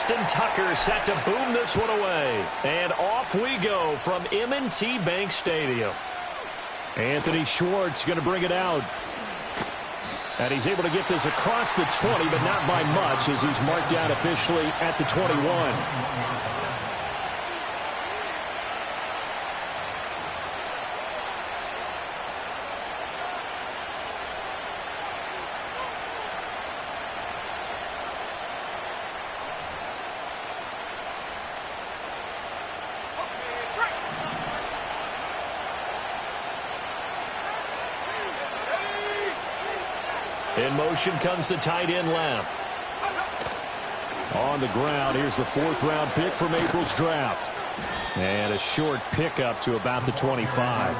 Justin Tucker set to boom this one away. And off we go from M&T Bank Stadium. Anthony Schwartz going to bring it out. And he's able to get this across the 20, but not by much as he's marked down officially at the 21. In motion comes the tight end left. On the ground, here's the 4th-round pick from April's draft. And a short pickup to about the 25.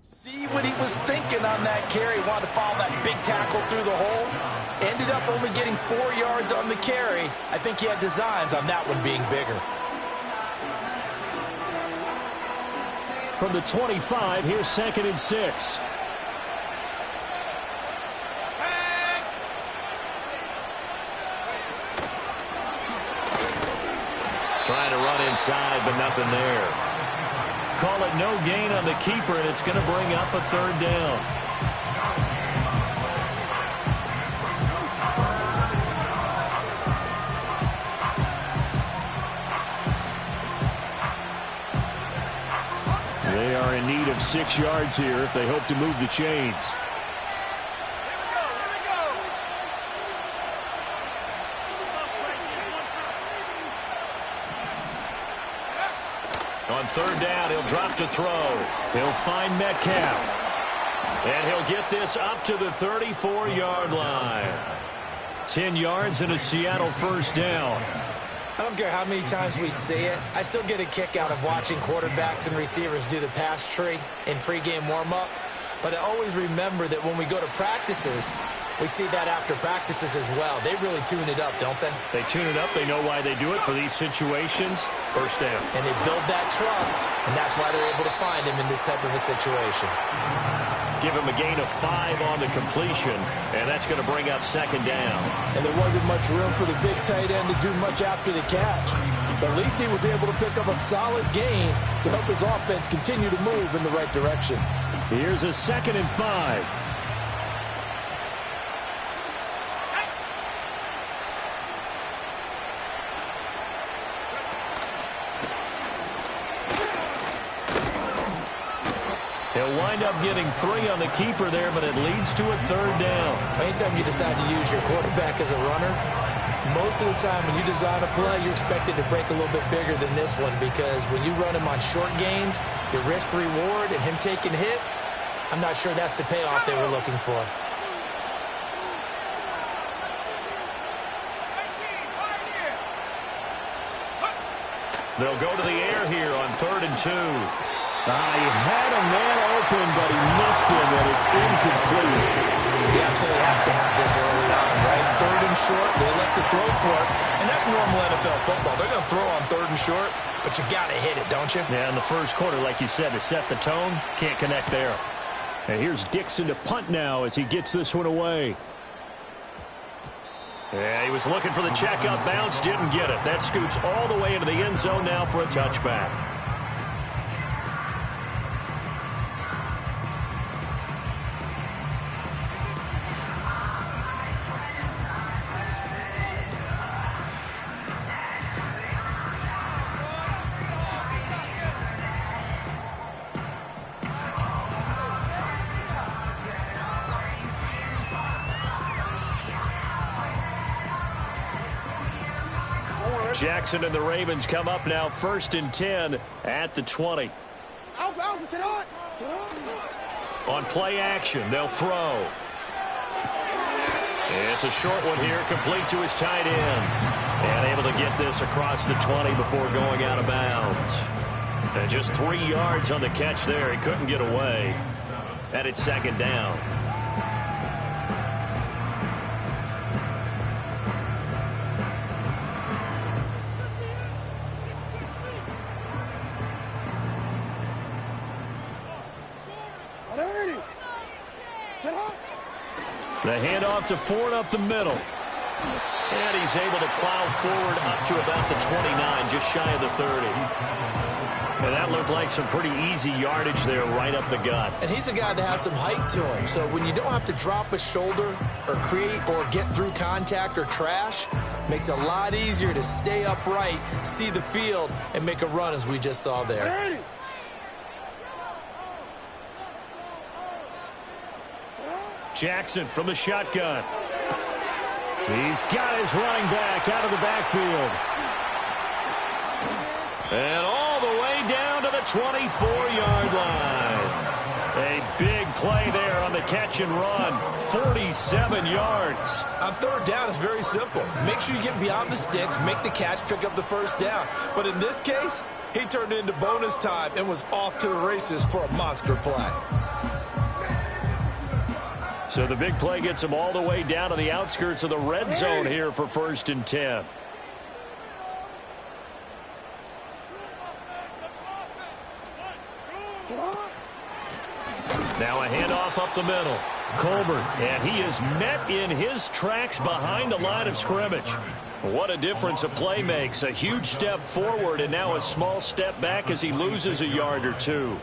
See what he was thinking on that carry. Wanted to follow that big tackle through the hole. Ended up only getting 4 yards on the carry. I think he had designs on that one being bigger. From the 25, here's 2nd and 6. Trying to run inside, but nothing there. Call it no gain on the keeper, and it's going to bring up a 3rd down. They are in need of 6 yards here if they hope to move the chains. On 3rd down, he'll drop to throw. He'll find Metcalf. And he'll get this up to the 34-yard line. 10 yards and a Seattle 1st down. I don't care how many times we see it. I still get a kick out of watching quarterbacks and receivers do the pass tree in pregame warm-up. But I always remember that when we go to practices, we see that after practices as well. They really tune it up, don't they? They tune it up. They know why they do it for these situations. 1st down. And they build that trust, and that's why they're able to find him in this type of a situation. Give him a gain of 5 on the completion, and that's going to bring up 2nd down. And there wasn't much room for the big tight end to do much after the catch. But at least he was able to pick up a solid gain to help his offense continue to move in the right direction. Here's a 2nd and 5. He'll wind up getting 3 on the keeper there, but it leads to a 3rd down. Anytime you decide to use your quarterback as a runner, most of the time when you design a play, you're expected to break a little bit bigger than this one, because when you run him on short gains, your risk-reward and him taking hits, I'm not sure that's the payoff they were looking for. They'll go to the air here on 3rd and 2. He had a man open, but he missed him, and it's incomplete. You absolutely have to have this early on, right? 3rd and short, they elect to throw for it, and that's normal NFL football. They're going to throw on 3rd and short, but you got to hit it, don't you? Yeah, in the 1st quarter, like you said, to set the tone, can't connect there. And here's Dixon to punt now as he gets this one away. Yeah, he was looking for the check-up bounce, didn't get it. That scoots all the way into the end zone now for a touchback. Jackson and the Ravens come up now 1st and 10 at the 20. On play action, they'll throw. It's a short one here, complete to his tight end. And able to get this across the 20 before going out of bounds. And just 3 yards on the catch there. He couldn't get away. And it's 2nd down. The handoff to Ford up the middle. And he's able to plow forward up to about the 29, just shy of the 30. And that looked like some pretty easy yardage there right up the gut. And he's a guy that has some height to him. So when you don't have to drop a shoulder or create or get through contact or trash, makes it a lot easier to stay upright, see the field, and make a run as we just saw there. Jackson from the shotgun. He's got his running back out of the backfield. And all the way down to the 24-yard line. A big play there on the catch and run. 47 yards. On third down, it's very simple. Make sure you get beyond the sticks, make the catch, pick up the first down. But in this case, he turned it into bonus time and was off to the races for a monster play. So the big play gets him all the way down to the outskirts of the red zone here for 1st and 10. Now a handoff up the middle. Colbert, and he is met in his tracks behind the line of scrimmage. What a difference a play makes. A huge step forward and now a small step back as he loses a yard or two.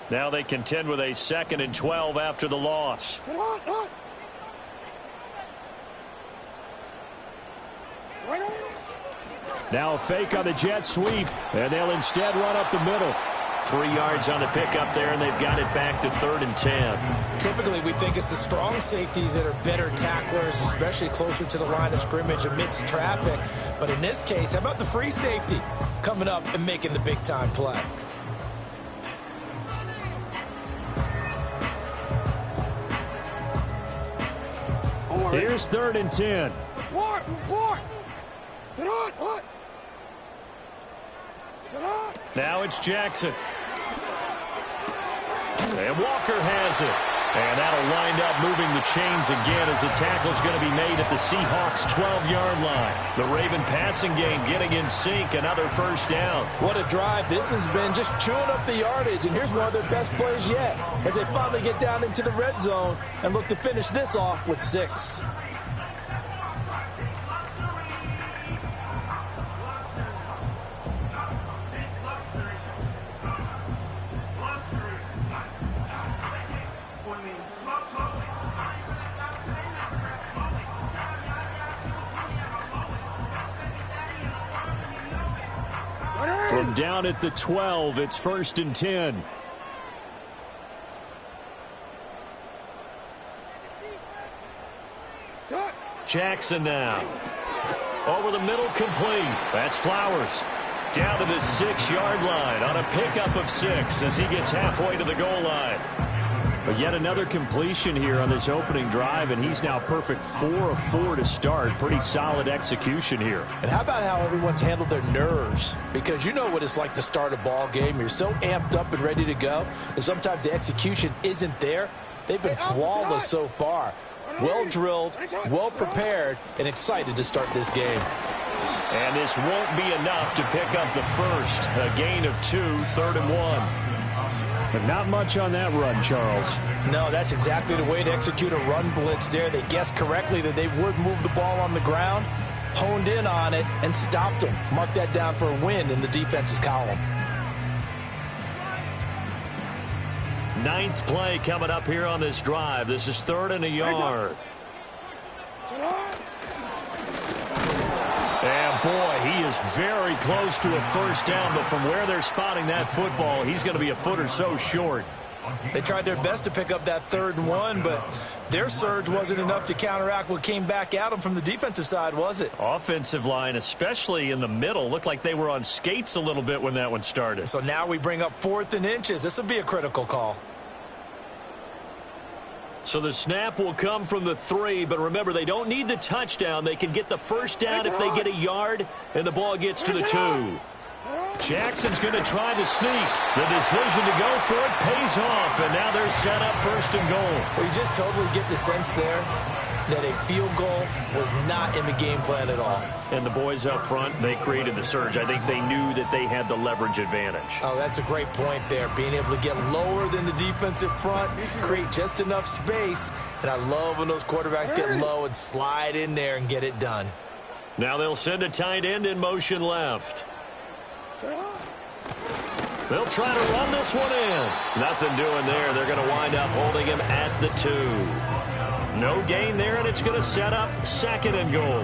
Now they contend with a 2nd and 12 after the loss. Now a fake on the jet sweep, and they'll instead run up the middle. 3 yards on the pickup there, and they've got it back to 3rd and 10. Typically, we think it's the strong safeties that are better tacklers, especially closer to the line of scrimmage amidst traffic. But in this case, how about the free safety coming up and making the big-time play? Here's 3rd and 10. Now it's Jackson. And Walker has it. And that'll wind up moving the chains again as the tackle's going to be made at the Seahawks' 12-yard line. The Raven passing game getting in sync. Another first down. What a drive this has been, just chewing up the yardage. And here's one of their best plays yet as they finally get down into the red zone and look to finish this off with 6. From down at the 12, it's 1st and 10. Jackson now. Over the middle, complete. That's Flowers. Down to the 6-yard line on a pickup of 6 as he gets halfway to the goal line. But yet another completion here on this opening drive, and he's now perfect 4 of 4 to start. Pretty solid execution here. And how about how everyone's handled their nerves? Because you know what it's like to start a ball game. You're so amped up and ready to go, and sometimes the execution isn't there. They've been flawless so far. Well drilled, well prepared, and excited to start this game. And this won't be enough to pick up the first. A gain of 2, 3rd and 1. But not much on that run, Charles. No, that's exactly the way to execute a run blitz there. They guessed correctly that they would move the ball on the ground, honed in on it, and stopped them. Mark that down for a win in the defense's column. 9th play coming up here on this drive. This is 3rd and a yard. And boy, he is very close to a first down, but from where they're spotting that football, he's going to be a foot or so short. They tried their best to pick up that 3rd and 1, but their surge wasn't enough to counteract what came back at them from the defensive side, was it? Offensive line, especially in the middle, looked like they were on skates a little bit when that one started. So now we bring up 4th and inches. This will be a critical call. So the snap will come from the 3, but remember, they don't need the touchdown. They can get the first down if they get a yard, and the ball gets to the 2. Jackson's going to try the sneak. The decision to go for it pays off, and now they're set up 1st and goal. Well, you just totally get the sense there that a field goal was not in the game plan at all. And the boys up front, they created the surge. I think they knew that they had the leverage advantage. Oh, that's a great point there. Being able to get lower than the defensive front, create just enough space. And I love when those quarterbacks get low and slide in there and get it done. Now they'll send a tight end in motion left. They'll try to run this one in. Nothing doing there. They're going to wind up holding him at the 2. No gain there, and it's going to set up 2nd and goal.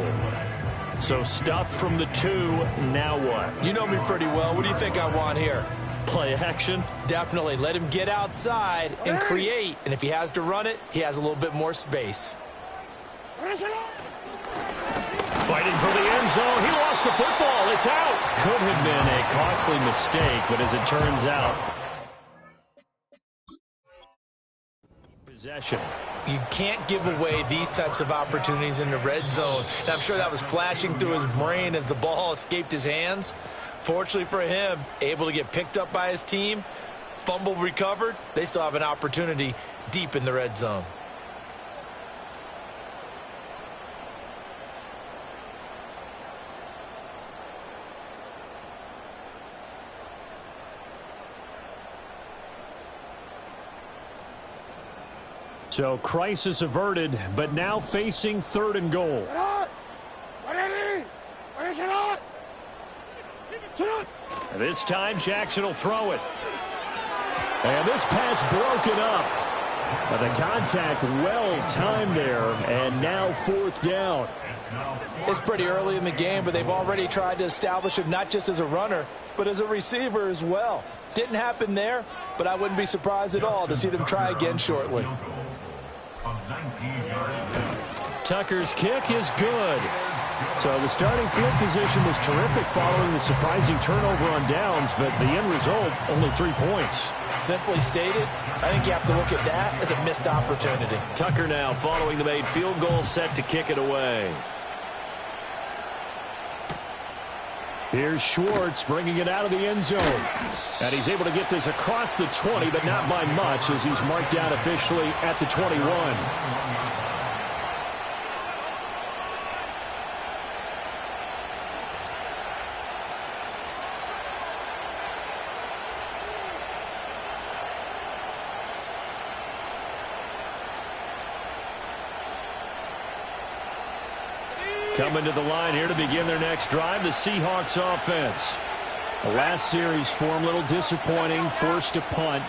So stuffed from the 2. Now what? You know me pretty well. What do you think I want here? Play action? Definitely. Let him get outside and create. And if he has to run it, he has a little bit more space. Fighting for the end zone. He lost the football. It's out. Could have been a costly mistake, but as it turns out, possession. You can't give away these types of opportunities in the red zone. And I'm sure that was flashing through his brain as the ball escaped his hands. Fortunately for him, able to get picked up by his team, fumble recovered. They still have an opportunity deep in the red zone. So crisis averted, but now facing 3rd and goal. And this time Jackson will throw it. And this pass broken up. But the contact well timed there, and now 4th down. It's pretty early in the game, but they've already tried to establish him not just as a runner, but as a receiver as well. Didn't happen there, but I wouldn't be surprised at all to see them try again shortly. Tucker's kick is good. So the starting field position was terrific following the surprising turnover on downs, but the end result, only 3 points. Simply stated, I think you have to look at that as a missed opportunity. Tucker now following the made field goal, set to kick it away. Here's Schwartz bringing it out of the end zone. And he's able to get this across the 20, but not by much as he's marked down officially at the 21. Coming to the line here to begin their next drive, the Seahawks offense. The last series for them, a little disappointing, forced a punt.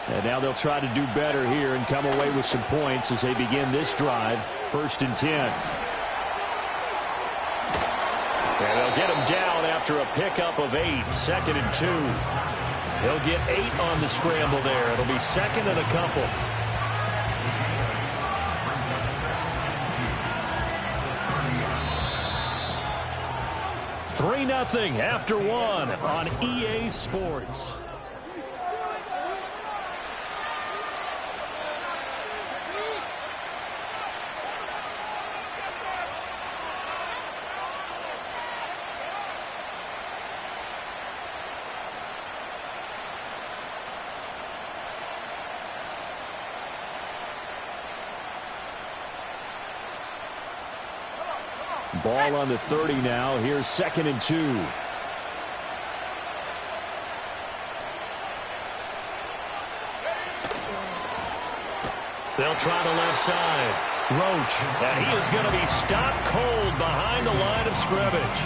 And now they'll try to do better here and come away with some points as they begin this drive, 1st and 10. And they'll get him down after a pickup of 8, 2nd and 2. He'll get 8 on the scramble there. It'll be 2nd and a couple. 3-0 after 1 on EA Sports. Ball on the 30 now. Here's 2nd and 2. They'll try the left side. Roach. And he is going to be stopped cold behind the line of scrimmage.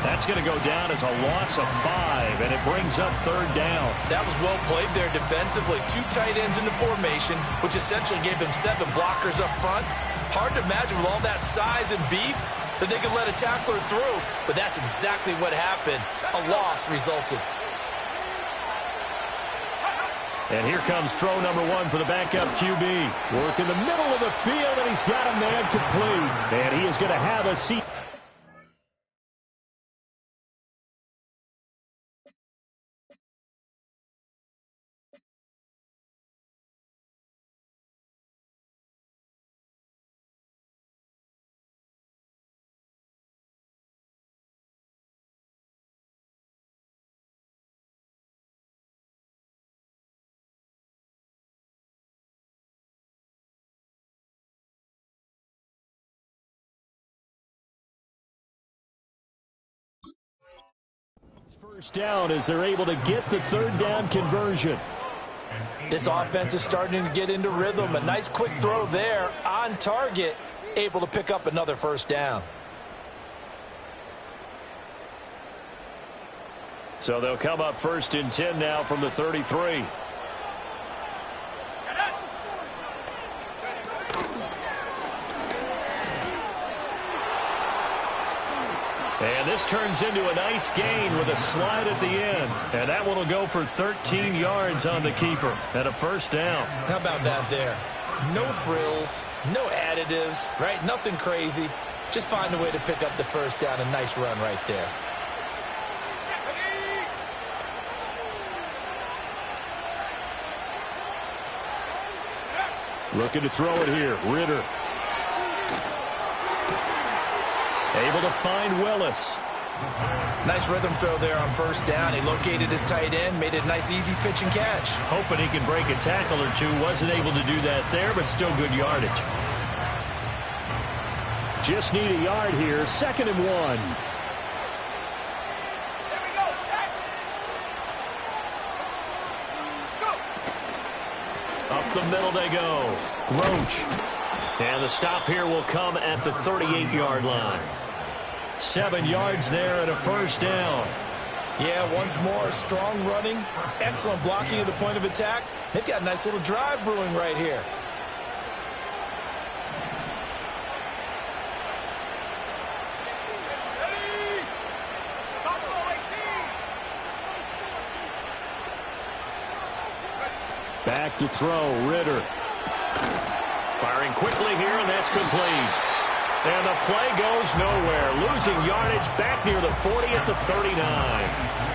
That's going to go down as a loss of 5, and it brings up 3rd down. That was well played there defensively. 2 tight ends in the formation, which essentially gave them 7 blockers up front. Hard to imagine with all that size and beef that they could let a tackler through, but that's exactly what happened. A loss resulted. And here comes throw number 1 for the backup QB. Work in the middle of the field, and he's got a man complete. And he is going to have a seat. First down as they're able to get the third down conversion. This offense is starting to get into rhythm. A nice quick throw there on target, able to pick up another first down. So they'll come up 1st and 10 now from the 33. And this turns into a nice gain with a slide at the end. And that one will go for 13 yards on the keeper and a first down. How about that there? No frills, no additives, right? Nothing crazy. Just find a way to pick up the first down. A nice run right there. Looking to throw it here. Ritter. Able to find Willis. Nice rhythm throw there on first down. He located his tight end, made it a nice easy pitch and catch. Hoping he can break a tackle or two. Wasn't able to do that there, but still good yardage. Just need a yard here. 2nd and 1. Up the middle they go. Roach. And the stop here will come at the 38-yard line. 7 yards there and a first down. Yeah, once more, strong running, excellent blocking at the point of attack. They've got a nice little drive brewing right here. Back to throw, Ritter. Firing quickly here, and that's complete. And the play goes nowhere. Losing yardage back near the 40 at the 39.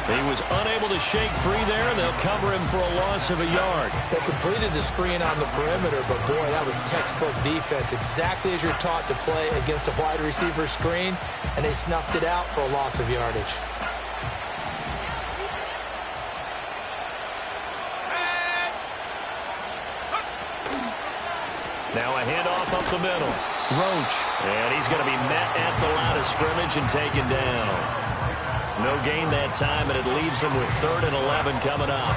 He was unable to shake free there, and they'll cover him for a loss of a yard. They completed the screen on the perimeter, but boy, that was textbook defense. Exactly as you're taught to play against a wide receiver screen, and they snuffed it out for a loss of yardage. Now a handoff up the middle. Roach. And he's going to be met at the line of scrimmage and taken down. No gain that time, and it leaves him with 3rd and 11 coming up.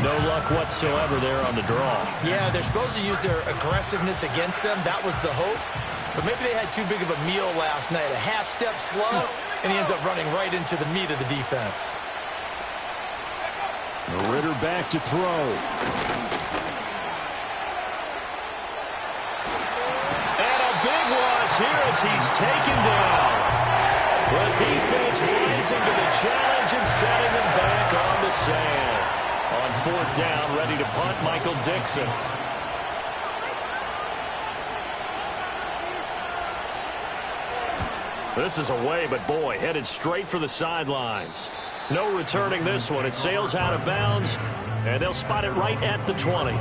No luck whatsoever there on the draw. Yeah, they're supposed to use their aggressiveness against them. That was the hope. But maybe they had too big of a meal last night. A half step slow, and he ends up running right into the meat of the defense. Ritter back to throw. Here as he's taken down. The defense rising to the challenge and setting them back on the sand. On 4th down, ready to punt, Michael Dixon. This is away, but boy, headed straight for the sidelines. No returning this one. It sails out of bounds, and they'll spot it right at the 20.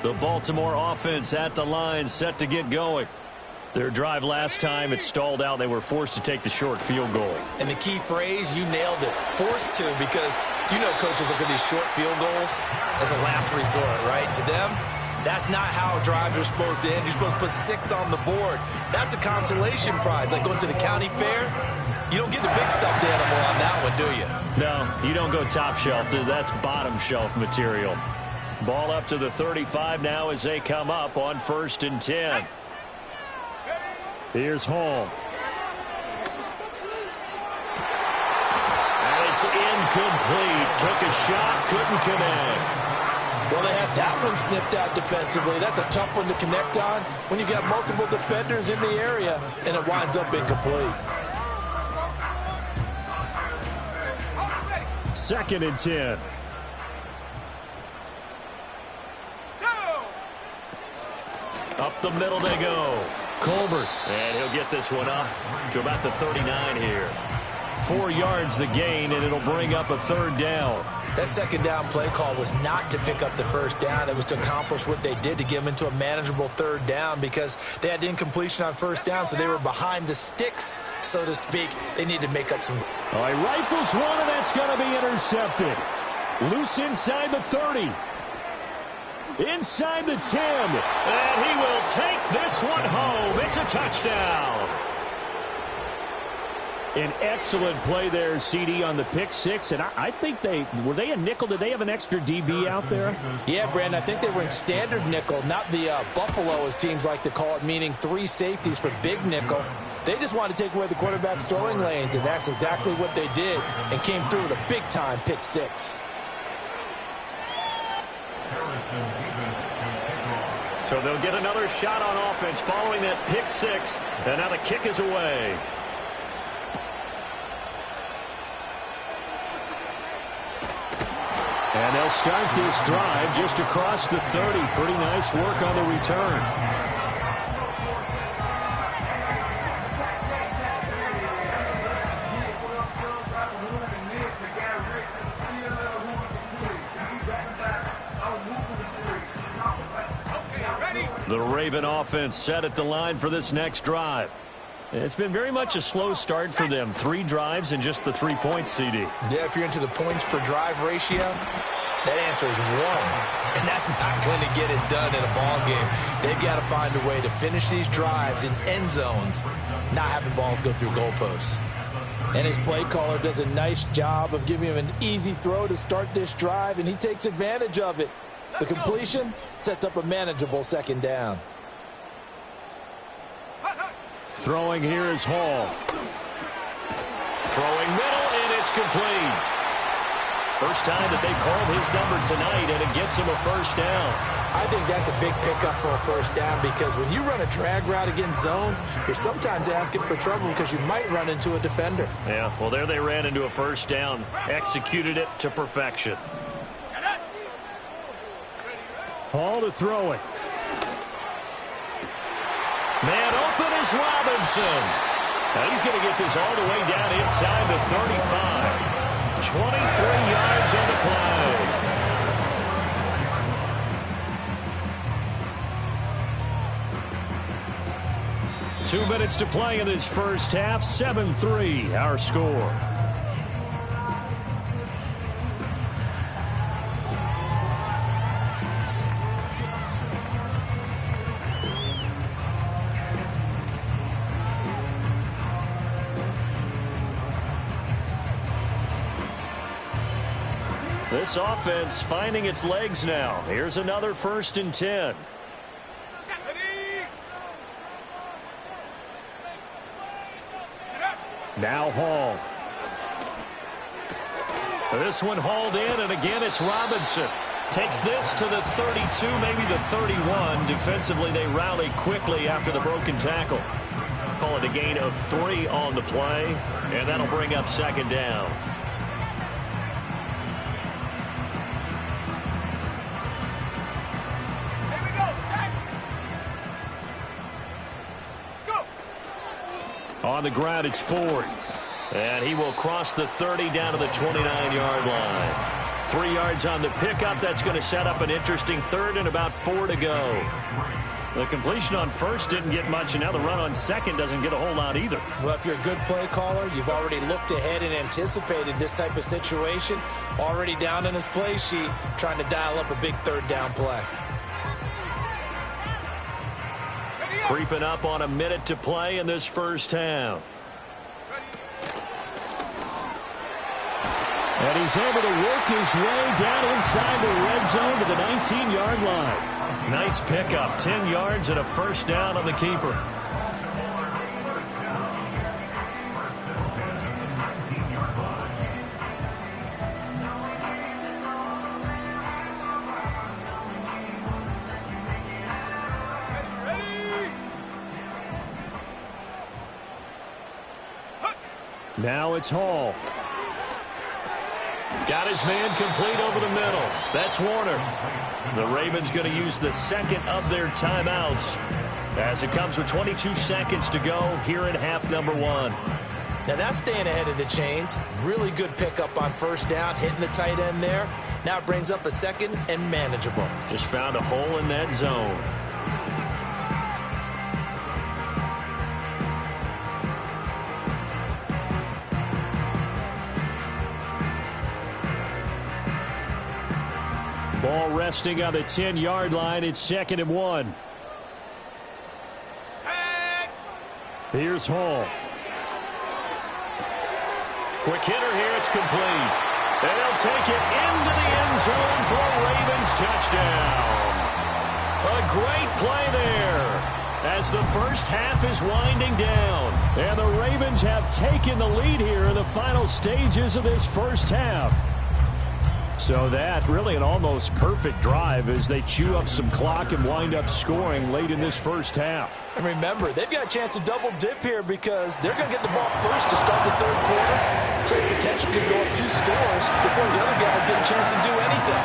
The Baltimore offense at the line, set to get going. Their drive last time, it stalled out. They were forced to take the short field goal. And the key phrase, you nailed it, forced to, because you know coaches look at these short field goals as a last resort, right? To them, that's not how drives are supposed to end. You're supposed to put 6 on the board. That's a consolation prize, like going to the county fair. You don't get the big stuffed animal on that one, do you? No, you don't go top shelf. That's bottom shelf material. Ball up to the 35 now as they come up on 1st and 10. Here's Hall. And it's incomplete. Took a shot, couldn't connect. Well, they had that one snipped out defensively. That's a tough one to connect on when you got multiple defenders in the area, and it winds up incomplete. 2nd and 10. Up the middle they go. Colbert. And he'll get this one up to about the 39 here. 4 yards the gain, and it'll bring up a 3rd down. That second down play call was not to pick up the first down. It was to accomplish what they did, to get them into a manageable third down, because they had incompletion on first down, so they were behind the sticks, so to speak. They need to make up some. All right, rifles one, and that's going to be intercepted. Loose inside the 30. Inside the 10. And he will take this one home. It's a touchdown. An excellent play there, CD, on the pick six. And I think were they a nickel? Did they have an extra DB out there? Yeah, Brandon, I think they were in standard nickel, not the Buffalo, as teams like to call it, meaning 3 safeties for big nickel. They just wanted to take away the quarterback's throwing lanes, and that's exactly what they did, and came through with a big-time pick six. So they'll get another shot on offense following that pick six, and now the kick is away. And they'll start this drive just across the 30. Pretty nice work on the return. The Raven offense set at the line for this next drive. It's been very much a slow start for them. 3 drives and just the 3 points, CD. Yeah, if you're into the points per drive ratio, that answer is 1. And that's not going to get it done in a ball game. They've got to find a way to finish these drives in end zones, not having balls go through goalposts. And his play caller does a nice job of giving him an easy throw to start this drive, and he takes advantage of it. The completion sets up a manageable second down. Throwing here is Hall. Throwing middle, and it's complete. First time that they've called his number tonight, and it gets him a first down. I think that's a big pickup for a first down, because when you run a drag route against zone, you're sometimes asking for trouble because you might run into a defender. Yeah, well, there they ran into a first down. Executed it to perfection. Hall to throw it. Man open is Robinson. Now he's going to get this all the way down inside the 35. 23 yards on the play. 2 minutes to play in this first half. 7-3 our score. This offense finding its legs now. Here's another 1st and 10. Now Hall. This one hauled in, and again it's Robinson. Takes this to the 32, maybe the 31. Defensively, they rally quickly after the broken tackle. Call it a gain of 3 on the play, and that'll bring up second down. On the ground, it's Ford. And he will cross the 30 down to the 29-yard line. 3 yards on the pickup. That's going to set up an interesting 3rd and about 4 to go. The completion on 1st didn't get much, and now the run on 2nd doesn't get a whole lot either. Well, if you're a good play caller, you've already looked ahead and anticipated this type of situation. Already down in his play sheet, trying to dial up a big 3rd down play. Creeping up on a minute to play in this first half. And he's able to work his way down inside the red zone to the 19-yard line. Nice pickup, 10 yards and a first down on the keeper. Now it's Hall. Got his man complete over the middle. That's Warner. The Ravens going to use the 2nd of their timeouts as it comes with 22 seconds to go here in half number 1. Now that's staying ahead of the chains. Really good pickup on first down, hitting the tight end there. Now it brings up a second and manageable. Just found a hole in that zone. Ball resting on the 10-yard line. It's 2nd and 1. Here's Hall. Quick hitter here. It's complete. And they'll take it into the end zone for a Ravens touchdown. A great play there as the first half is winding down. And the Ravens have taken the lead here in the final stages of this first half. So that really an almost perfect drive as they chew up some clock and wind up scoring late in this first half. And remember, they've got a chance to double dip here because they're going to get the ball first to start the third quarter. So the potential could go up 2 scores before the other guys get a chance to do anything.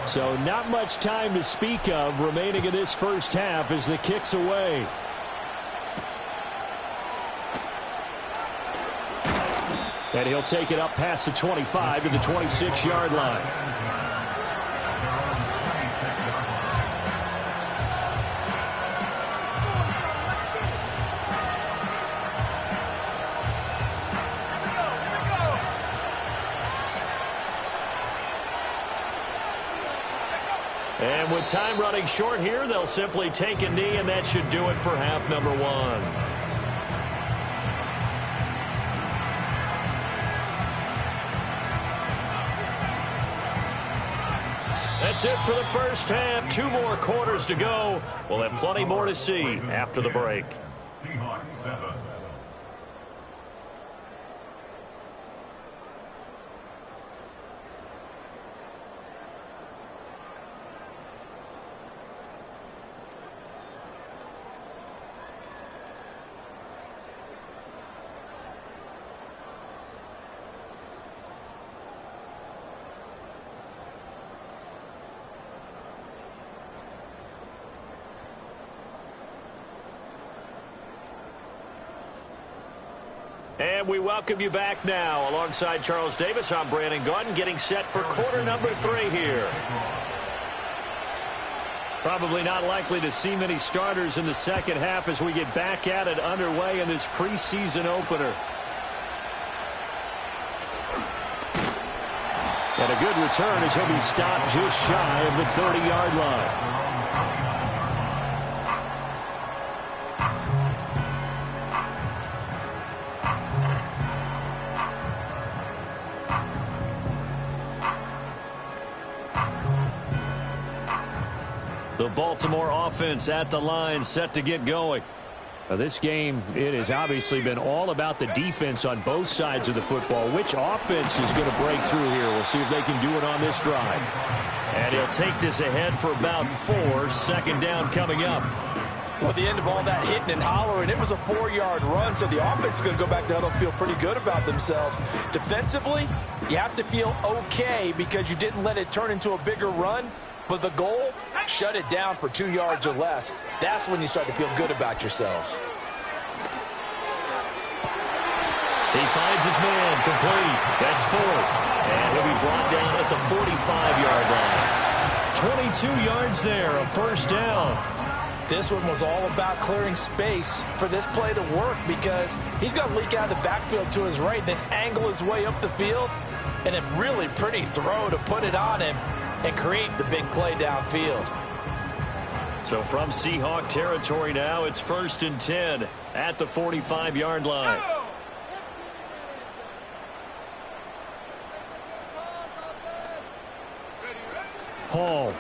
So not much time to speak of remaining in this first half as the kick's away. And he'll take it up past the 25 to the 26-yard line. And with time running short here, they'll simply take a knee, and that should do it for half number 1. That's it for the first half. 2 more quarters to go. We'll have plenty more to see after the break. Seahawks 7. And we welcome you back now. Alongside Charles Davis, I'm Brandon Gaudin, getting set for quarter number 3 here. Probably not likely to see many starters in the second half as we get back at it underway in this preseason opener. And a good return as he'll be stopped just shy of the 30-yard line. The Baltimore offense at the line, set to get going. This game, it has obviously been all about the defense on both sides of the football. Which offense is going to break through here? We'll see if they can do it on this drive. And he'll take this ahead for about 4. 2nd down coming up. Well, at the end of all that hitting and hollering, it was a 4-yard run, so the offense is going to go back to huddle and feel pretty good about themselves. Defensively, you have to feel okay because you didn't let it turn into a bigger run. But the goal, shut it down for 2 yards or less. That's when you start to feel good about yourselves. He finds his man, complete. That's 4. And he'll be brought down at the 45-yard line. 22 yards there, a first down. This one was all about clearing space for this play to work because he's going to leak out of the backfield to his right, then angle his way up the field. And a really pretty throw to put it on him and create the big play downfield. So from Seahawk territory now, it's 1st and 10 at the 45-yard line. Hall.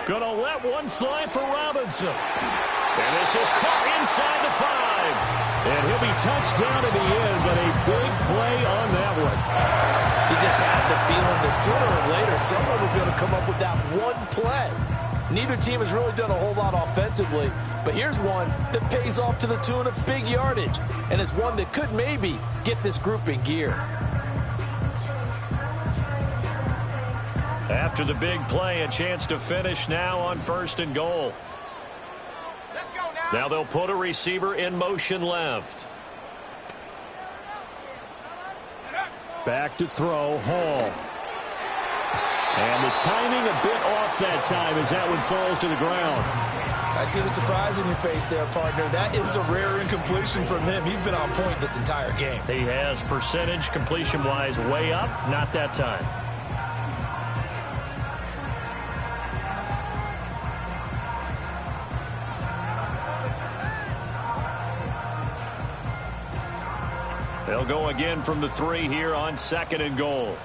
Gonna let one fly for Robinson. And this is caught inside the 5. And he'll be touched down in the end, but a big play on that one. He just had the feeling that sooner or later someone was going to come up with that one play. Neither team has really done a whole lot offensively, but here's one that pays off to the tune of big yardage, and it's one that could maybe get this group in gear. After the big play, a chance to finish now on 1st and goal. Now they'll put a receiver in motion left. Back to throw, Hall. And the timing a bit off that time as that one falls to the ground. I see the surprise in your face there, partner. That is a rare incompletion from him. He's been on point this entire game. He has percentage completion-wise way up, not that time. They'll go again from the 3 here on 2nd and goal.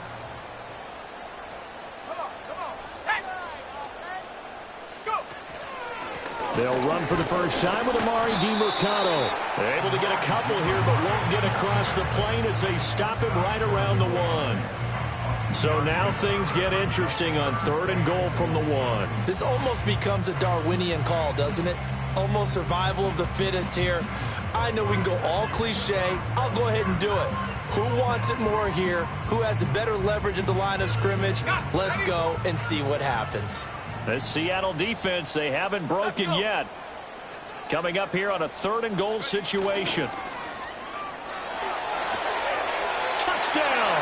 They'll run for the first time with Amari DiMercato. They're able to get a couple here, but won't get across the plane as they stop him right around the 1. So now things get interesting on 3rd and goal from the 1. This almost becomes a Darwinian call, doesn't it? Almost survival of the fittest here. I know we can go all cliche. I'll go ahead and do it. Who wants it more here? Who has a better leverage at the line of scrimmage? Let's go and see what happens. This Seattle defense, they haven't broken yet. Coming up here on a 3rd and goal situation. Touchdown!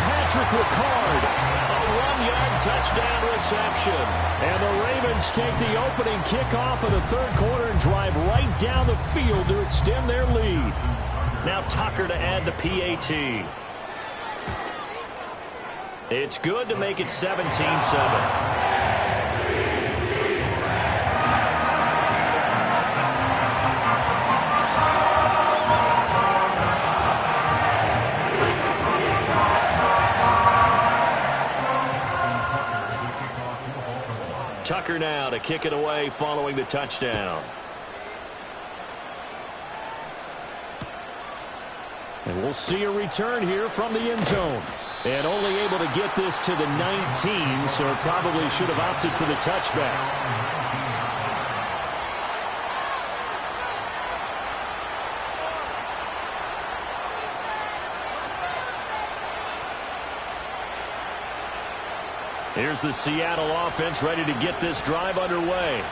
Patrick Ricard, a 1-yard touchdown reception. And the Ravens take the opening kickoff of the 3rd quarter and drive right down the field to extend their lead. Now Tucker to add the PAT. It's good to make it 17-7. Tucker now to kick it away following the touchdown. And we'll see a return here from the end zone. And only able to get this to the 19, so probably should have opted for the touchback. Here's the Seattle offense ready to get this drive underway.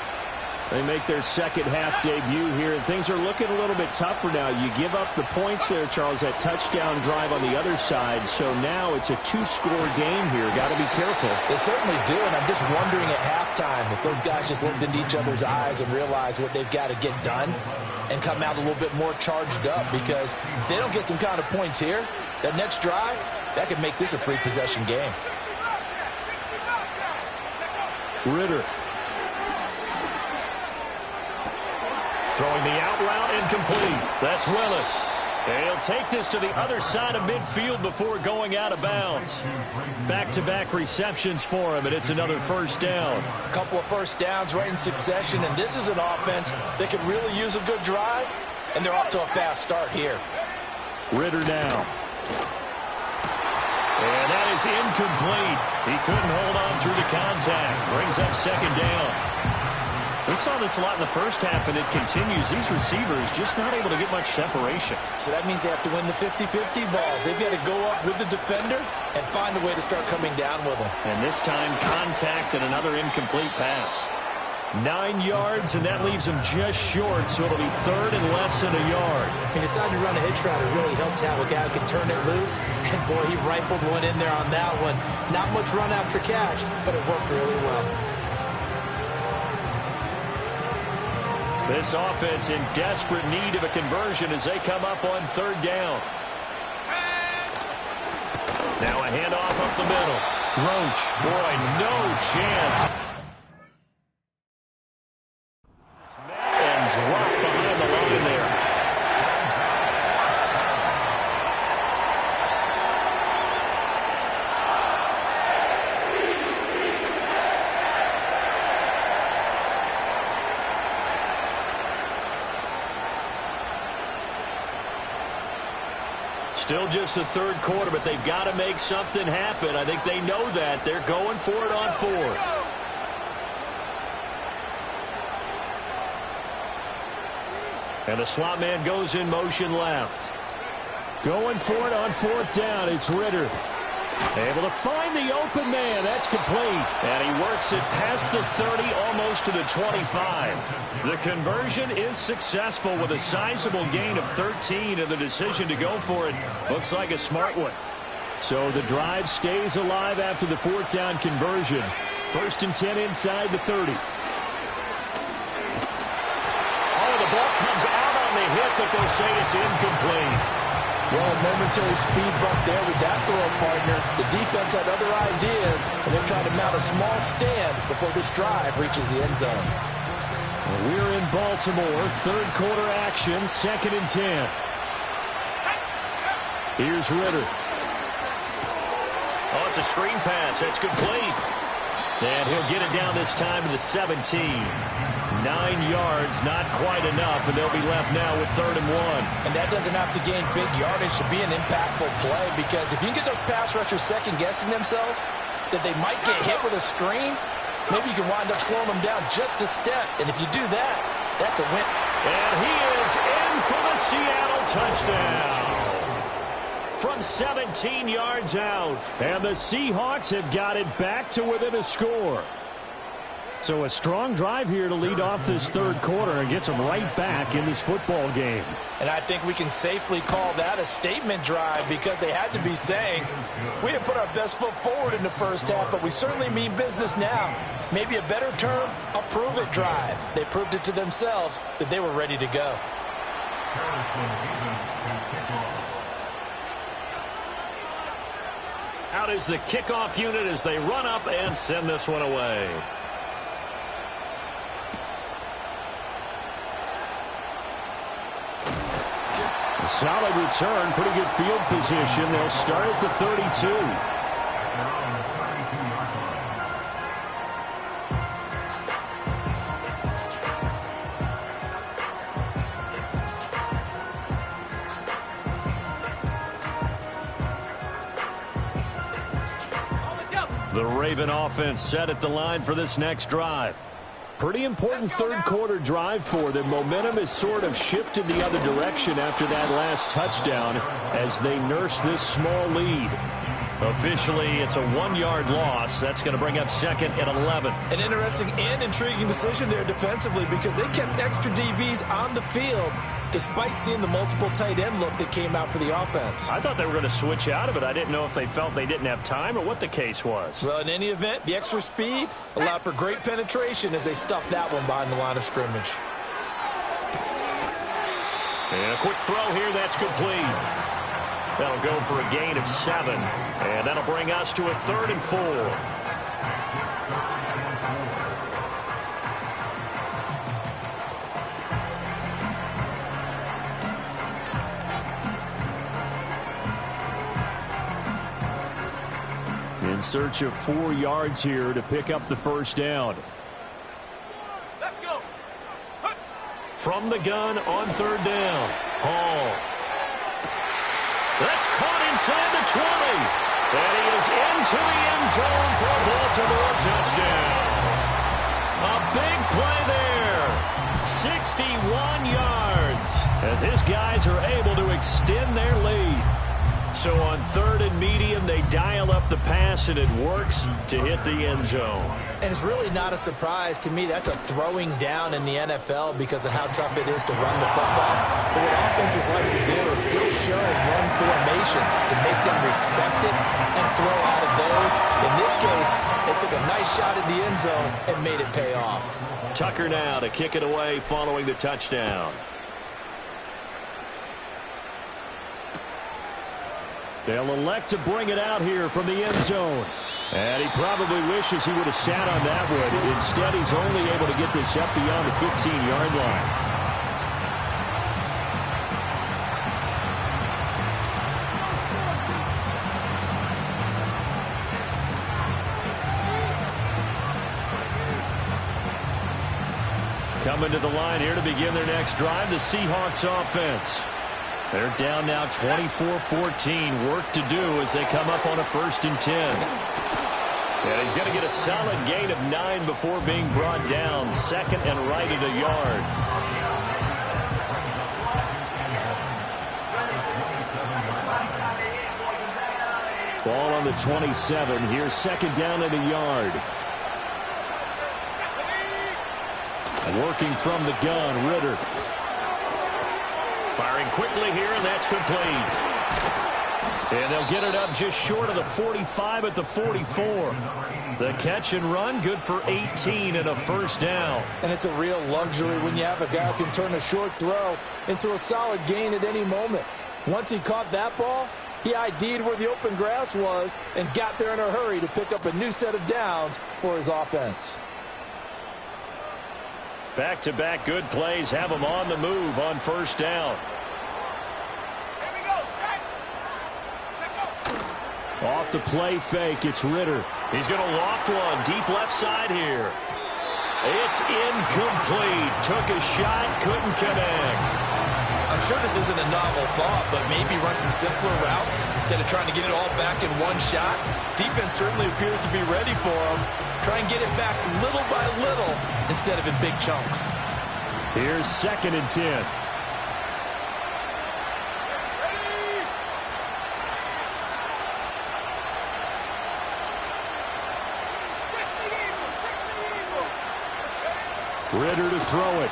They make their second half debut here, and things are looking a little bit tougher now. You give up the points there, Charles, that touchdown drive on the other side. So now it's a 2-score game here. Got to be careful. They certainly do, and I'm just wondering at halftime if those guys just looked into each other's eyes and realized what they've got to get done and come out a little bit more charged up, because if they don't get some kind of points here, that next drive, that could make this a free-possession game. Ritter. Throwing the out route incomplete. That's Willis. And he'll take this to the other side of midfield before going out of bounds. Back-to-back receptions for him, and it's another first down. A couple of first downs right in succession, and this is an offense that could really use a good drive, and they're off to a fast start here. Ritter now. And that is incomplete. He couldn't hold on through the contact. Brings up second down. We saw this a lot in the first half, and it continues. These receivers just not able to get much separation. So that means they have to win the 50-50 balls. They've got to go up with the defender and find a way to start coming down with them. And this time, contact and another incomplete pass. 9 yards, and that leaves him just short, so it'll be third and less than a yard. He decided to run a hitch route. It really helped to have a guy who can turn it loose. And, boy, he rifled one in there on that one. Not much run after catch, but it worked really well. This offense in desperate need of a conversion as they come up on third down. Now a handoff up the middle. Roach, boy, no chance. And dropped behind the line there. Still just the third quarter, but they've got to make something happen. I think they know that. They're going for it on fourth. And the slot man goes in motion left. Going for it on fourth down. It's Ritter. Able to find the open man. That's complete. And he works it past the 30, almost to the 25. The conversion is successful with a sizable gain of 13, and the decision to go for it looks like a smart one. So the drive stays alive after the fourth down conversion. 1st and 10 inside the 30. Oh, the ball comes out on the hit, but they'll say it's incomplete. Well, a momentary speed bump there with that throw, partner. The defense had other ideas, and they're trying to mount a small stand before this drive reaches the end zone. Well, we're in Baltimore. 3rd quarter action, 2nd and 10. Here's Ritter. Oh, it's a screen pass. That's complete. And he'll get it down this time to the 17. 9 yards, not quite enough, and they'll be left now with 3rd and 1. And that doesn't have to gain big yardage to be an impactful play, because if you can get those pass rushers second-guessing themselves, that they might get hit with a screen, maybe you can wind up slowing them down just a step. And if you do that, that's a win. And he is in for the Seattle touchdown. From 17 yards out. And the Seahawks have got it back to within a score. So a strong drive here to lead off this 3rd quarter and gets them right back in this football game. And I think we can safely call that a statement drive, because they had to be saying, we didn't put our best foot forward in the first half, but we certainly mean business now. Maybe a better term, a prove-it drive. They proved it to themselves that they were ready to go. Out is the kickoff unit as they run up and send this one away. A solid return, pretty good field position. They'll start at the 32. The Raven offense set at the line for this next drive. Pretty important 3rd quarter drive for them. Momentum has sort of shifted the other direction after that last touchdown as they nurse this small lead. Officially, it's a 1-yard loss. That's going to bring up 2nd and 11. An interesting and intriguing decision there defensively, because they kept extra DBs on the field despite seeing the multiple tight end look that came out for the offense. I thought they were going to switch out of it. I didn't know if they felt they didn't have time or what the case was. Well, in any event, the extra speed allowed for great penetration as they stuffed that one behind the line of scrimmage. And a quick throw here, that's complete. That'll go for a gain of 7. And that'll bring us to a 3rd and 4. In search of 4 yards here to pick up the 1st down. Let's go. From the gun on 3rd down. Hall. That's caught inside the 20. And he is into the end zone for a Baltimore touchdown. A big play there. 61 yards as his guys are able to extend their lead. So on 3rd and medium, they dial up the pass, and it works to hit the end zone. And it's really not a surprise to me. That's a throwing down in the NFL because of how tough it is to run the football. But what offenses like to do is still show run formations to make them respect it and throw out of those. In this case, they took a nice shot at the end zone and made it pay off. Tucker now to kick it away following the touchdown. They'll elect to bring it out here from the end zone. And he probably wishes he would have sat on that one. Instead, he's only able to get this up beyond the 15-yard line. Coming to the line here to begin their next drive, the Seahawks offense. They're down now 24-14. Work to do as they come up on a 1st and 10. And he's going to get a solid gain of 9 before being brought down. 2nd and right at a yard. Ball on the 27. Here's second down and a yard. Working from the gun, Ritter. Firing quickly here, and that's complete. And they'll get it up just short of the 45 at the 44. The catch and run, good for 18 and a first down. And it's a real luxury when you have a guy who can turn a short throw into a solid gain at any moment. Once he caught that ball, he ID'd where the open grass was and got there in a hurry to pick up a new set of downs for his offense. Back-to-back good plays have him on the move on first down. Off the play fake, it's Ritter. He's going to loft one deep left side here. It's incomplete. Took a shot, couldn't connect. I'm sure this isn't a novel thought, but maybe run some simpler routes instead of trying to get it all back in one shot. Defense certainly appears to be ready for him. Try and get it back little by little instead of in big chunks. Here's second and 10. Ritter to throw it.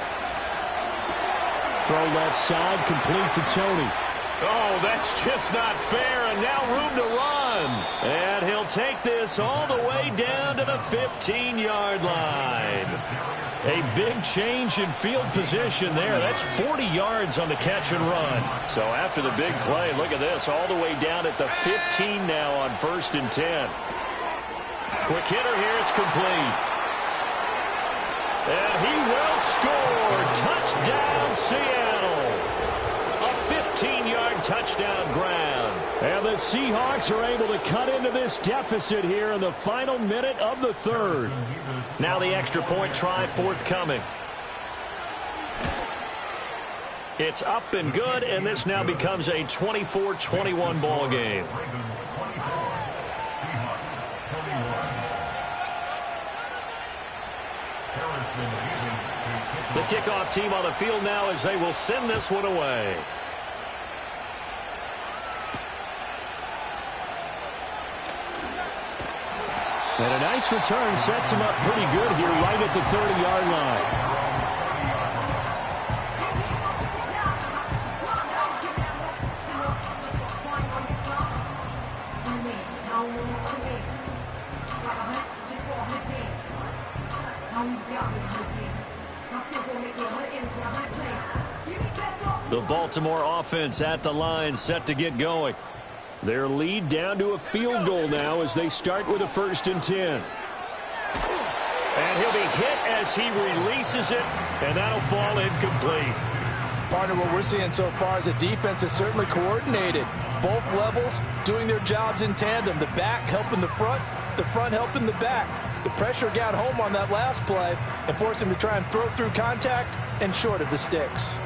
Throw left side, complete to Tony. Oh, that's just not fair, and now room to run. And he'll take this all the way down to the 15-yard line. A big change in field position there. That's 40 yards on the catch and run. So after the big play, look at this, all the way down at the 15 now on first and 10. Quick hitter here, it's complete. And he will score. Touchdown, Seattle. A 15-yard touchdown ground. And the Seahawks are able to cut into this deficit here in the final minute of the third. Now the extra point try forthcoming. It's up and good, and this now becomes a 24-21 ball game. The kickoff team on the field now as they will send this one away. And a nice return sets him up pretty good here right at the 30-yard line. The Baltimore offense at the line, set to get going. Their lead down to a field goal now as they start with a first and 10. And he'll be hit as he releases it, and that'll fall incomplete. Partner, what we're seeing so far is the defense is certainly coordinated. Both levels doing their jobs in tandem. The back helping the front helping the back. The pressure got home on that last play and forced him to try and throw through contact and short of the sticks.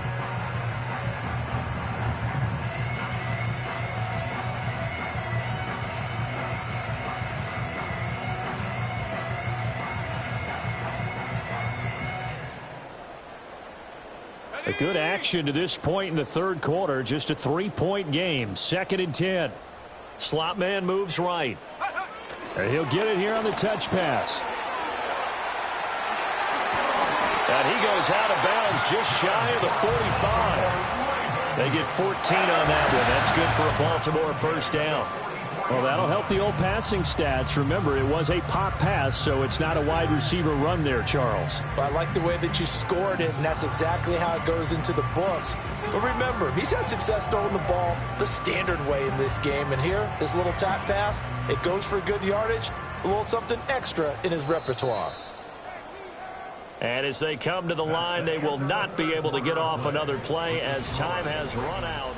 A good action to this point in the third quarter. Just a 3-point game. Second and 10. Slot man moves right. And he'll get it here on the touch pass. And he goes out of bounds just shy of the 45. They get 14 on that one. That's good for a Baltimore first down. Well, that'll help the old passing stats. Remember, it was a pop pass, so it's not a wide receiver run there, Charles. Well, I like the way that you scored it, and that's exactly how it goes into the books. But remember, he's had success throwing the ball the standard way in this game. And here, this little tap pass, it goes for good yardage, a little something extra in his repertoire. And as they come to the line, they will not be able to get off another play as time has run out.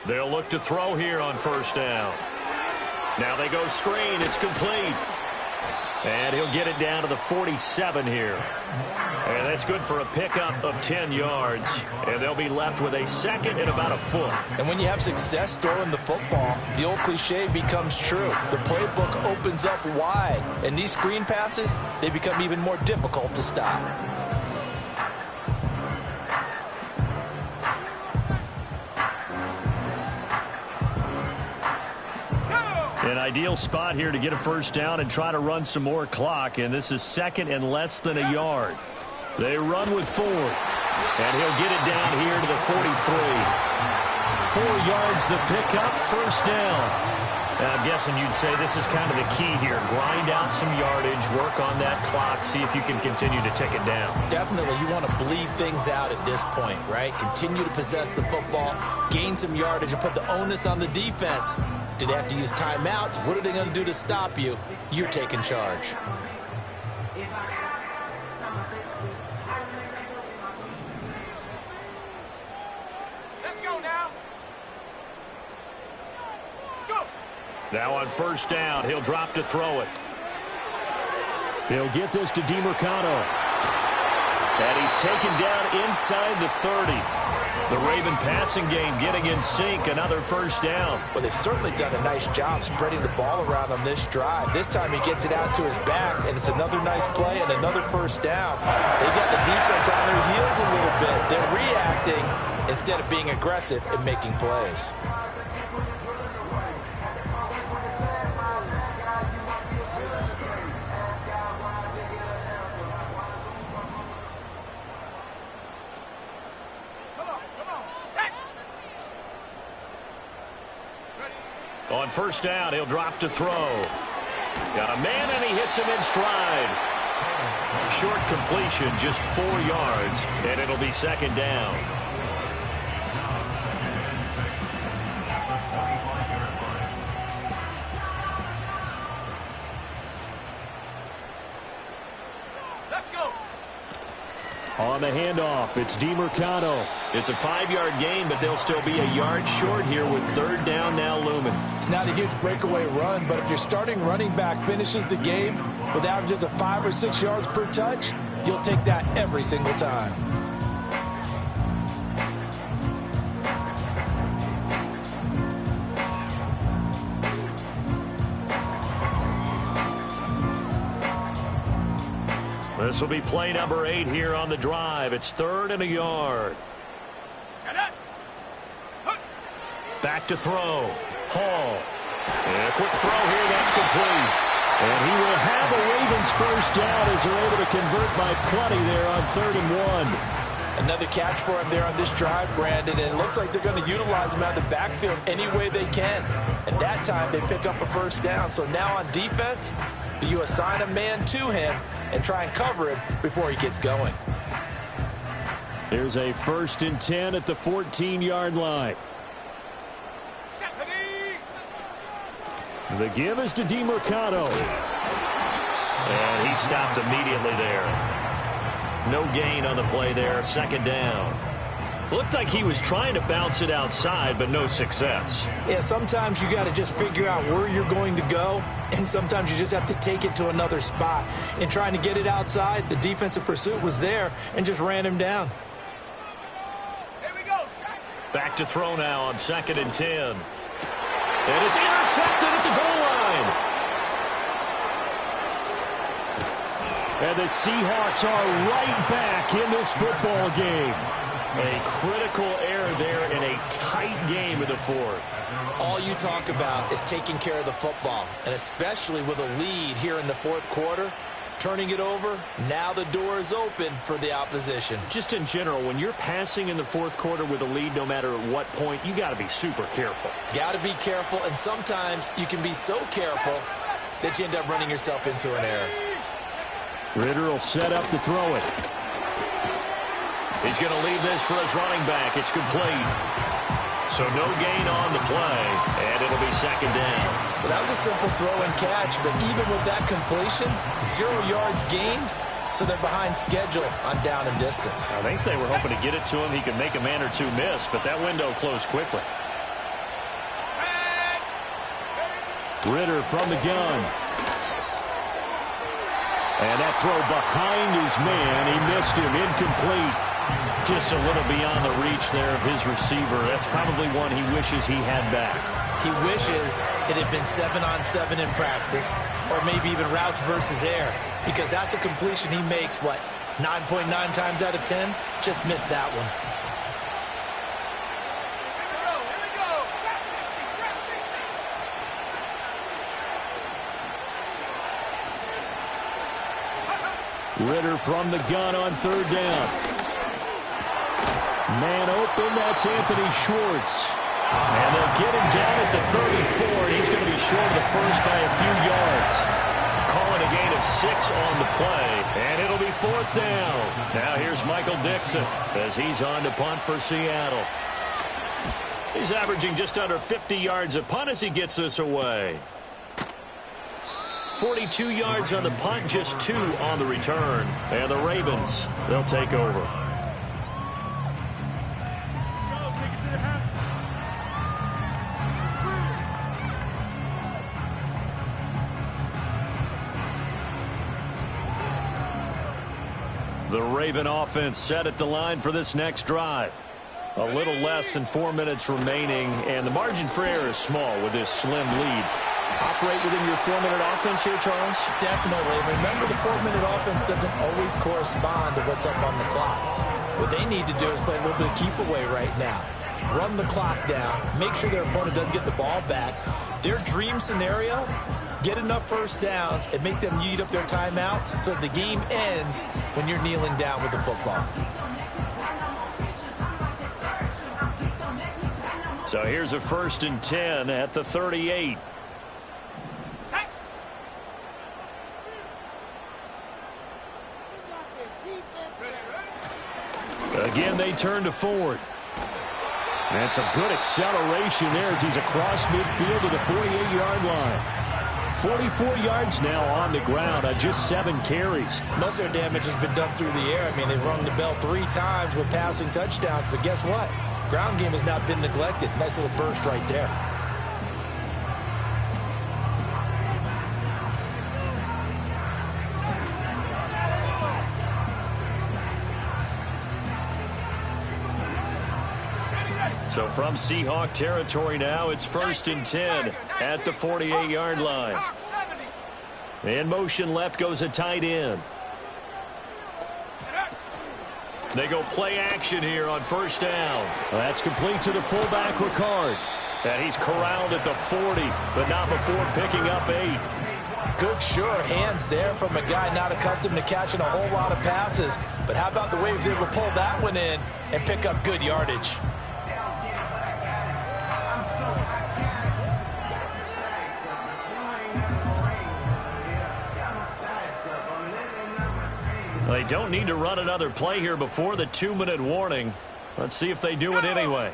They'll look to throw here on first down. Now they go screen. It's complete. And he'll get it down to the 47 here. And that's good for a pickup of 10 yards. And they'll be left with a second and about a foot. And when you have success throwing the football, the old cliche becomes true. The playbook opens up wide. And these screen passes, they become even more difficult to stop. An ideal spot here to get a first down and try to run some more clock. And this is second and less than a yard. They run with Ford. And he'll get it down here to the 43. 4 yards the pickup, first down. And I'm guessing you'd say this is kind of the key here. Grind out some yardage, work on that clock, see if you can continue to tick it down. Definitely, you want to bleed things out at this point, right? Continue to possess the football, gain some yardage, and put the onus on the defense. Do they have to use timeouts? What are they going to do to stop you? You're taking charge. Let's go now. Go. Now on first down, he'll drop to throw it. He'll get this to DeMercado. And he's taken down inside the 30. The Raven passing game getting in sync, another first down. Well, they've certainly done a nice job spreading the ball around on this drive. This time he gets it out to his back, and it's another nice play and another first down. They've got the defense on their heels a little bit. They're reacting instead of being aggressive and making plays. On first down, he'll drop to throw. Got a man, and he hits him in stride. Short completion, just 4 yards, and it'll be second down. Let's go. On the handoff, it's DeMercado. It's a 5-yard gain, but they'll still be a yard short here with third down now looming. It's not a huge breakaway run, but if your starting running back finishes the game with averages of 5 or 6 yards per touch, you'll take that every single time. This will be play number 8 here on the drive. It's third and a yard. Back to throw. Hall. And a quick throw here. That's complete. And he will have the Ravens first down as they're able to convert by plenty there on 3rd and 1. Another catch for him there on this drive, Brandon, and it looks like they're going to utilize him out of the backfield any way they can. And that time they pick up a first down. So now on defense, do you assign a man to him and try and cover him before he gets going? There's a 1st and 10 at the 14-yard line. The give is to DeMercado. And he stopped immediately there. No gain on the play there. Second down. Looked like he was trying to bounce it outside, but no success. Yeah, sometimes you got to just figure out where you're going to go, and sometimes you just have to take it to another spot. In trying to get it outside, the defensive pursuit was there and just ran him down. Here we go. Back to throw now on 2nd and 10. And it's intercepted at the goal line. And the Seahawks are right back in this football game. A critical error there in a tight game in the 4th. All you talk about is taking care of the football, and especially with a lead here in the 4th quarter. Turning it over, now the door is open for the opposition. Just in general, when you're passing in the 4th quarter with a lead, no matter at what point, you got to be super careful. Got to be careful, and sometimes you can be so careful that you end up running yourself into an error. Ritter will set up to throw it. He's going to leave this for his running back. It's complete. So no gain on the play, and it'll be second down. Well, that was a simple throw and catch, but even with that completion, 0 yards gained, so they're behind schedule on down and distance. I think they were hoping to get it to him. He could make a man or two miss, but that window closed quickly. Ritter from the gun. And that throw behind his man. He missed him. Incomplete. Just a little beyond the reach there of his receiver. That's probably one he wishes he had back. He wishes it had been 7-on-7 in practice, or maybe even routes versus air, because that's a completion he makes, 9.9 times out of 10? Just missed that one. Ritter from the gun on third down. Man open, that's Anthony Schwartz. And they'll get him down at the 34, and he's going to be short of the first by a few yards. Calling a gain of 6 on the play, and it'll be fourth down. Now here's Michael Dixon as he's on to punt for Seattle. He's averaging just under 50 yards a punt as he gets this away. 42 yards on the punt, just 2 on the return. And the Ravens, they'll take over. The Raven offense set at the line for this next drive. A little less than 4 minutes remaining, and the margin for error is small with this slim lead. Operate within your 4-minute offense here, Charles? Definitely. Remember, the 4-minute offense doesn't always correspond to what's up on the clock. What they need to do is play a little bit of keep away right now. Run the clock down. Make sure their opponent doesn't get the ball back. Their dream scenario, get enough first downs and make them eat up their timeouts so the game ends when you're kneeling down with the football. So here's a 1st and 10 at the 38. Again, they turn to Ford. And some good acceleration there as he's across midfield to the 48-yard line. 44 yards now on the ground on just 7 carries. Most of their damage has been done through the air. I mean, they've rung the bell 3 times with passing touchdowns, but guess what? Ground game has not been neglected. Nice little burst right there. So from Seahawk territory now, it's 1st and 10 at the 48-yard line. In motion left goes a tight end. They go play action here on 1st down. That's complete to the fullback, Ricard. And he's corralled at the 40, but not before picking up 8. Good, sure hands there from a guy not accustomed to catching a whole lot of passes. But how about the way he was able to pull that one in and pick up good yardage? They don't need to run another play here before the 2-minute warning. Let's see if they do it anyway.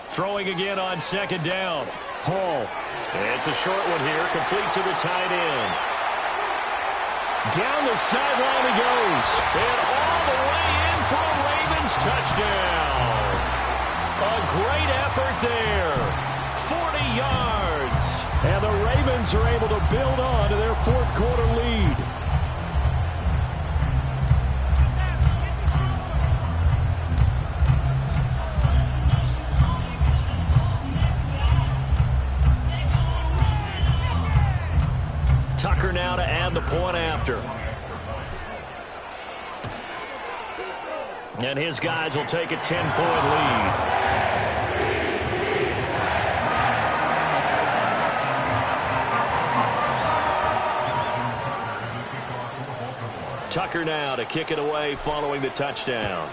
Throwing again on 2nd down. Hall. It's a short one here, complete to the tight end. Down the sideline he goes. And all the way in for a Ravens touchdown. A great effort there. 40 yards. And the Ravens are able to build on to their 4th quarter lead. Tucker now to add the point after. And his guys will take a 10-point lead. Tucker now to kick it away following the touchdown.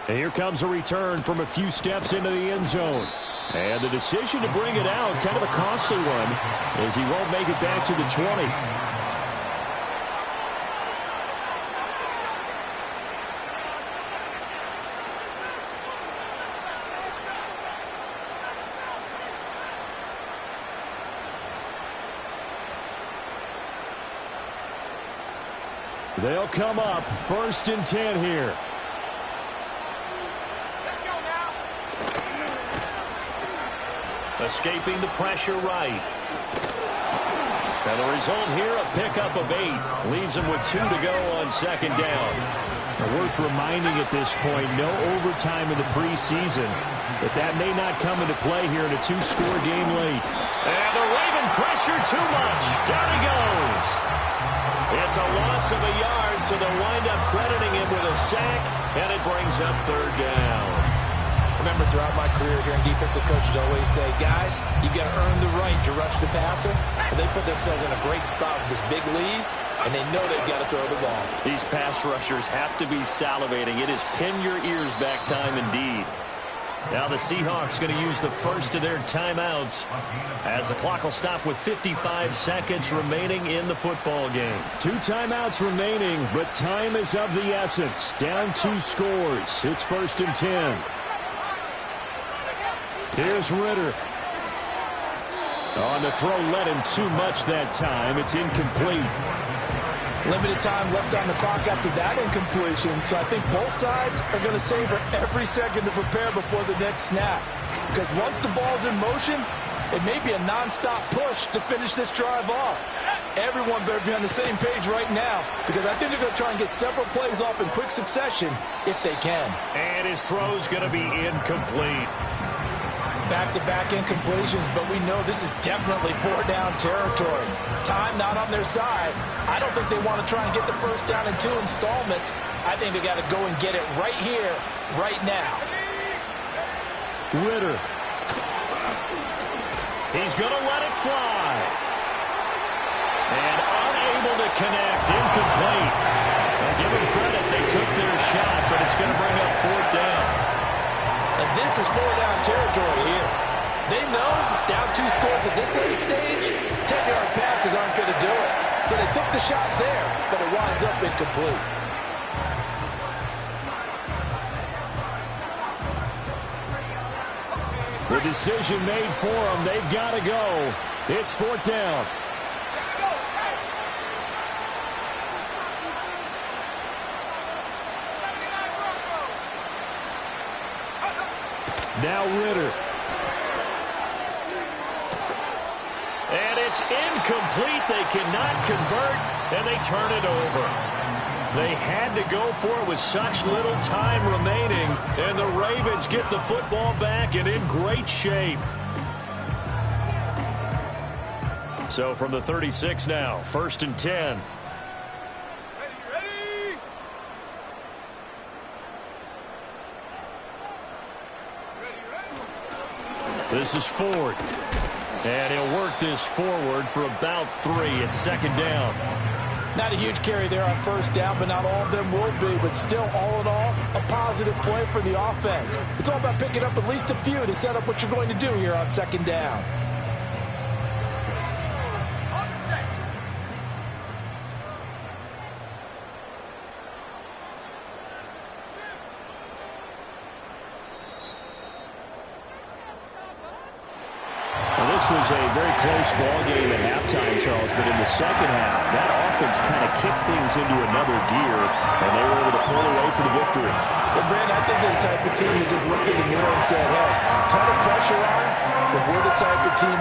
And here comes a return from a few steps into the end zone. And the decision to bring it out, kind of a costly one, as he won't make it back to the 20. They'll come up 1st and 10 here. Let's go now. Escaping the pressure right. And the result here, a pickup of 8. Leaves him with 2 to go on 2nd down. Worth reminding at this point, no overtime in the preseason. But that may not come into play here in a 2-score game late. And the Raven pressure too much. Down he goes. It's a loss of a yard, so they'll wind up crediting him with a sack, and it brings up 3rd down. Remember, throughout my career here in defensive coaches always say, guys, you got to earn the right to rush the passer. And they put themselves in a great spot with this big lead, and they know they've got to throw the ball. These pass rushers have to be salivating. It is pin your ears back time indeed. Now the Seahawks going to use the first of their timeouts as the clock will stop with 55 seconds remaining in the football game. 2 timeouts remaining, but time is of the essence. Down 2 scores. It's 1st and 10. Here's Ritter. On the throw, led him too much that time. It's incomplete. Limited time left on the clock after that incompletion, so I think both sides are going to savor every second to prepare before the next snap. Because once the ball's in motion, it may be a nonstop push to finish this drive off. Everyone better be on the same page right now, because I think they're going to try and get several plays off in quick succession if they can. And his throw's going to be incomplete. Back-to-back incompletions, but we know this is definitely 4-down territory. Time not on their side. I don't think they want to try and get the first down in 2 installments. I think they got to go and get it right here, right now. Ritter. He's going to let it fly. And unable to connect. Incomplete. And give them credit. They took their shot, but it's going to bring up 4th down. And this is 4-down territory here. They know down 2 scores at this late stage, 10-yard passes aren't going to do it. So they took the shot there, but it winds up incomplete. The decision made for them. They've got to go. It's 4th down. Now Ritter. And it's incomplete. They cannot convert, and they turn it over. They had to go for it with such little time remaining, and the Ravens get the football back and in great shape. So from the 36 now, 1st and 10. This is Ford. And he'll work this forward for about 3 at 2nd down. Not a huge carry there on 1st down, but not all of them will be. But still, all in all, a positive play for the offense. It's all about picking up at least a few to set up what you're going to do here on 2nd down. This was a very close ball game at halftime, Charles, but in the second half, that offense kind of kicked things into another gear, and they were able to pull away for the victory. Well, Brand, I think they're the type of team that just looked in the mirror and said, hey, ton of pressure on, but we're the type of team.